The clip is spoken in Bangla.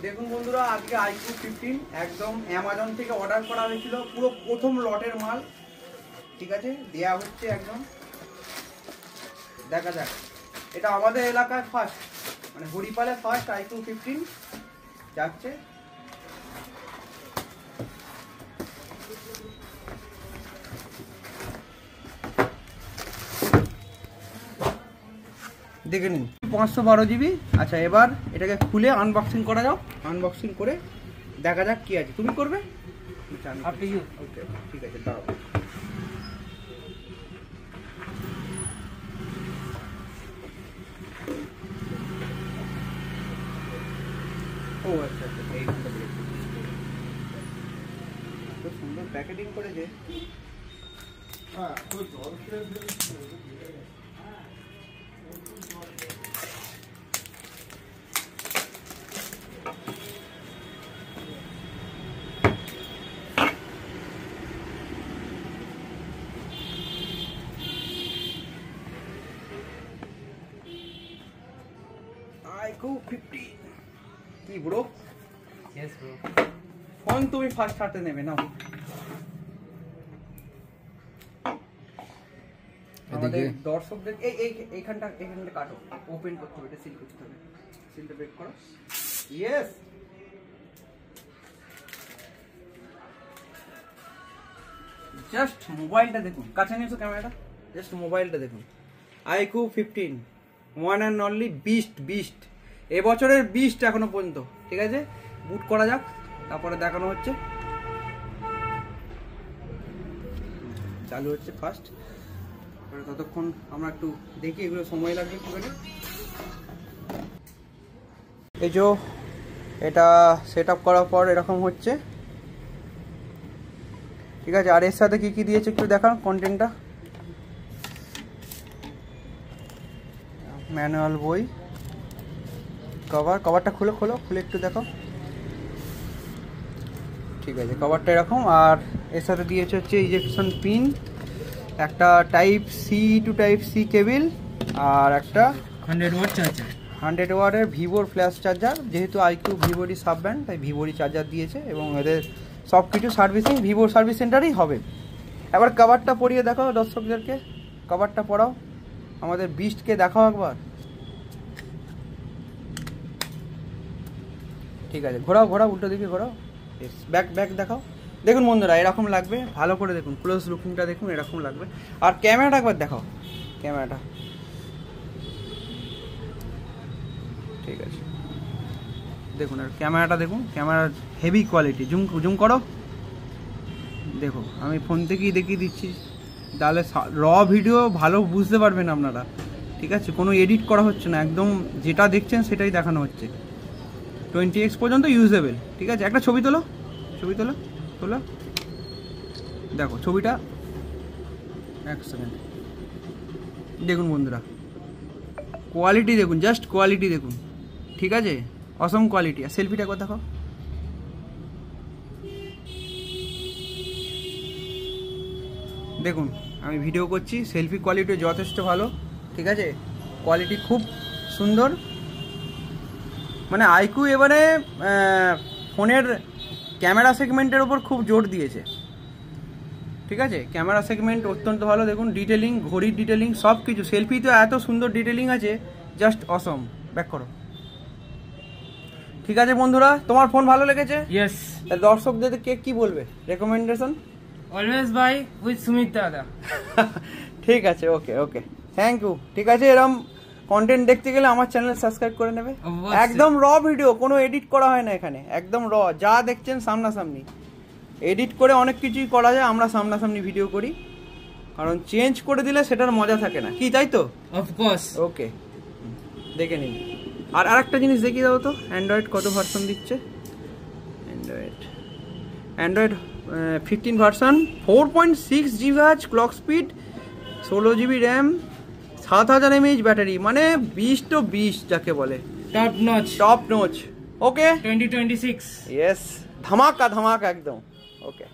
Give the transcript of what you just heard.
দেখুন বন্ধুরা, আজকে iQOO 15 একদম অ্যামাজন থেকে অর্ডার করা হয়েছিল, পুরো প্রথম লটের মাল। ঠিক আছে, দেয়া হচ্ছে একদম। দেখা যাক, এটা আমাদের এলাকায় ফার্স্ট, মানে হরিপালে ফার্স্ট iQOO 15 যাচ্ছে। দেখে নিন 512 জিবি। আচ্ছা, এবার এটাকে খুলে আনবক্সিং করা যাও। আনবক্সিং করে দেখা যাক কি আছে। তুমি করবে? ওকে, ঠিক আছে, দাঁড়াও। ও আচ্ছা আচ্ছা, এইখানটা খুব সুন্দর প্যাকেটিং করেছে। iQOO 15 কি ব্রো? Yes bro. ফোন তুমি ফার্স্ট হাতে নেবে না? আমাদের দর্শকদের এইখানটা কাটো, ওপেন করতে হবে, এটা সিল করতে হবে। সিলটা ব্রেক করো। ইয়েস, জাস্ট মোবাইলটা দেখুন, কাছে নিয়ে এসো ক্যামেরাটা। জাস্ট মোবাইলটা দেখুন, iQOO 15 one and only beast. এবছরের বিস্ট এখনো পর্যন্ত। ঠিক আছে, বুট করা যাক, তারপরে দেখানো হচ্ছে। চালু হচ্ছে ফার্স্ট। ততক্ষণ আমরা একটু দেখি, এগুলো সময় লাগবে কি করে। এই যে এটা সেট আপ করার পর এরকম হচ্ছে। ঠিক আছে, আর এর সাথে কি কি দিয়েছে একটু দেখান কন্টেন্টটা। ম্যানুয়াল বই, কভারটা খুলে একটু দেখো। ঠিক আছে, কভারটা এরকম। আর এর সাথে দিয়েছে হচ্ছে ইজেকশন পিন, একটা type C two type C cable, আর একটা 100 ওয়াট চার্জার, 100 ওয়াটের ভিভোর ফ্ল্যাশ চার্জার। যেহেতু iQOO ভিভোরই সাব ব্র্যান্ড, তাই ভিভোরই চার্জার দিয়েছে, এবং এদের সব কিছু সার্ভিসিং ভিভোর সার্ভিস সেন্টারেই হবে। এবার কভারটা পরিয়ে দেখাও দর্শকদেরকে, কভারটা পরাও, আমাদের বিস্টকে দেখাও একবার। ঠিক আছে, ঘোরাও উল্টো দিকে ঘোরাও। ব্যাক দেখাও। দেখুন বন্ধুরা, এরকম লাগবে, ভালো করে দেখুন, ক্লোজ লুকিংটা দেখুন, এরকম লাগবে। আর ক্যামেরাটা একবার দেখাও, ক্যামেরাটা। ঠিক আছে, দেখুন, আর ক্যামেরাটা দেখুন, ক্যামেরার হেভি কোয়ালিটি। জুম করো, দেখো, আমি ফোন থেকেই দেখিয়ে দিচ্ছি, তাহলে র ভিডিও ভালো বুঝতে পারবেন আপনারা। ঠিক আছে, কোনো এডিট করা হচ্ছে না, একদম যেটা দেখছেন সেটাই দেখানো হচ্ছে। 20x পর্যন্ত ইউজেবল। ঠিক আছে, একটা ছবি তোলো, দেখো ছবিটা, এক সেকেন্ড। দেখুন বন্ধুরা, কোয়ালিটি দেখুন, জাস্ট কোয়ালিটি দেখুন। ঠিক আছে, অসম কোয়ালিটি। আর সেলফিটা একবার দেখো। দেখুন, আমি ভিডিও করছি, সেলফি কোয়ালিটি যথেষ্ট ভালো। ঠিক আছে, কোয়ালিটি খুব সুন্দর। মানে iQOO এবারে ফোনের ক্যামেরা সেগমেন্টের ওপর খুব জোর দিয়েছে। ঠিক আছে, ক্যামেরা সেগমেন্ট অত্যন্ত ভালো। দেখুন ডিটেলিং, ঘড়ির ডিটেলিং, সব কিছু। সেলফি তো এত সুন্দর ডিটেলিং আছে, জাস্ট অসম। ব্যাক করো। ঠিক আছে বন্ধুরা, তোমার ফোন ভালো লেগেছে? यस। দর্শকদের কি বলবে recommendation? Always buy with Sumit দাদা। ঠিক আছে, ওকে, থ্যাংক ইউ। ঠিক আছে, এরকম কন্টেন্ট দেখতে গেলে আমার চ্যানেল সাবস্ক্রাইব করে নেবে। একদম র ভিডিও, কোনো এডিট করা হয় না এখানে, একদম র, যা দেখছেন সামনাসামনি। এডিট করে অনেক কিছুই করা যায়, আমরা সামনাসামনি ভিডিও করি, কারণ চেঞ্জ করে দিলে সেটার মজা থাকে না, কি তাই তো? অফকোর্স। ওকে, দেখে নিন। আর আরেকটা জিনিস দেখিয়ে দাও তো, অ্যান্ড্রয়েড কত ভার্সন দিচ্ছে। Android 15 version, 4.6 GHz clock speed, 16 GB RAM, 7000 mAh battery, মানে 20 যাকে বলে, টপ নচ। ওকে, 2026। ইয়েস, ধামাকা একদম। ওকে।